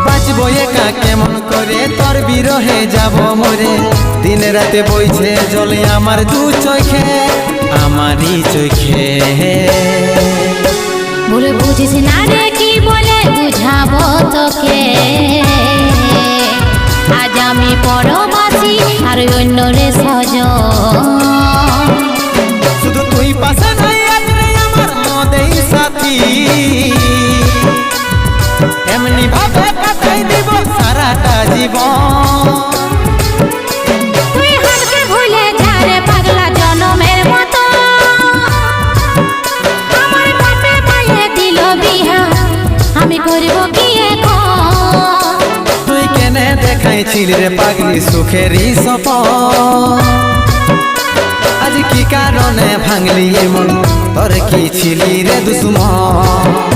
বাঁচবো একা কেমন করে তোর বিরহে যাব মরে, দিন রাতে বইছে জলে আমার দু চোখে, আমারই চোখে। বলে বুঝিস না রে কি বলে বুঝাবো তোকে, আজ আমি পরবাসী আর অন্য রে সজন। শুধু তুই পাশে নাই আজরে আমার মদেই সাথী, এমনি ভাবে কাটাই দিব সারাটা জীবন। তুই হারকে ভুলে যা রে পাগলা জনমের মতো, আমার বাপে মায়ে দিল বিহা, আমি করব কি এখন? তুই কেনে দেখাইছিলি রে পাগলি সুখেরই সপন, আজ কি কারণে ভাঙলি মন, তোর কি ছিলি রে দুশ্মন?